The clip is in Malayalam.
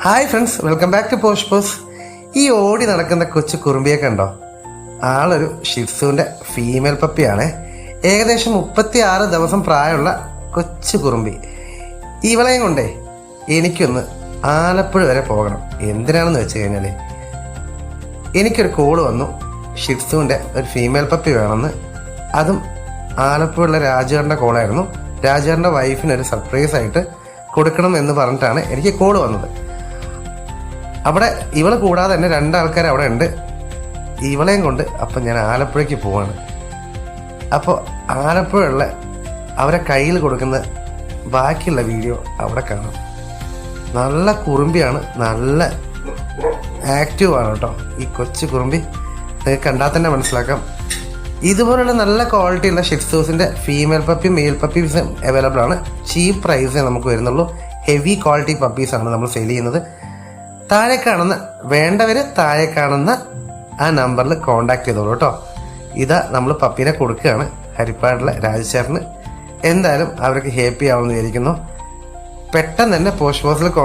Hi friends, welcome back to posh pose. ഈ ഓടി നടക്കുന്ന കൊച്ചു കുറുമ്പിയെ കണ്ടോ? ആളൊരു ഷിറ്റ്സുവിൻ്റെ ഫീമെയിൽ പപ്പിയാണ്. ഏകദേശം 36 ദിവസം പ്രായമുള്ള കൊച്ചു കുറുമ്പി. ഇവളെയും കൊണ്ടേ എനിക്കൊന്ന് ആലപ്പുഴ വരെ പോകണം. എന്തിനാണെന്ന് വെച്ച് കഴിഞ്ഞാൽ എനിക്കൊരു കോള് വന്നു, ഷിറ്റ്സുവിൻ്റെ ഒരു ഫീമെയിൽ പപ്പി വേണമെന്ന്. അതും ആലപ്പുഴയുള്ള രാജുകാരൻ്റെ കോളായിരുന്നു. രാജുകാരൻ്റെ വൈഫിനൊരു സർപ്രൈസായിട്ട് കൊടുക്കണം എന്ന് പറഞ്ഞിട്ടാണ് എനിക്ക് കോള് വന്നത്. അവിടെ ഇവളെ കൂടാതെ തന്നെ 2 ആൾക്കാർ അവിടെ ഉണ്ട്. ഇവളെയും കൊണ്ട് അപ്പം ഞാൻ ആലപ്പുഴയ്ക്ക് പോവാണ്. അപ്പോൾ ആലപ്പുഴയുള്ള അവരെ കയ്യിൽ കൊടുക്കുന്ന ബാക്കിയുള്ള വീഡിയോ അവിടെ കാണാം. നല്ല കുറുമ്പിയാണ്, നല്ല ആക്റ്റീവാണ് കേട്ടോ ഈ കൊച്ചു കുറുമ്പി. നിങ്ങൾക്ക് കണ്ടാൽ തന്നെ മനസ്സിലാക്കാം. ഇതുപോലുള്ള നല്ല ക്വാളിറ്റിയുള്ള ഷിറ്റ്സൂസിൻ്റെ ഫീമെയിൽ പപ്പി മെയിൽ പപ്പീസും അവൈലബിൾ ആണ്. ചീപ്പ് പ്രൈസേ നമുക്ക് വരുന്നുള്ളൂ. ഹെവി ക്വാളിറ്റി പപ്പീസാണ് നമ്മൾ സെയിൽ ചെയ്യുന്നത്. താഴെ കാണുന്ന വേണ്ടവർ താഴെ കാണുന്ന ആ നമ്പറിൽ കോണ്ടാക്ട് ചെയ്തോളൂ കേട്ടോ. ഇതാ നമ്മൾ പപ്പീനെ കൊടുക്കുകയാണ് ഹരിപ്പാടിലെ രാജശേഖരന്. എന്തായാലും അവർക്ക് ഹാപ്പി ആവുമെന്ന് വിചാരിക്കുന്നു. പെട്ടെന്ന് തന്നെ പോസ്റ്റ് ബോക്സിൽ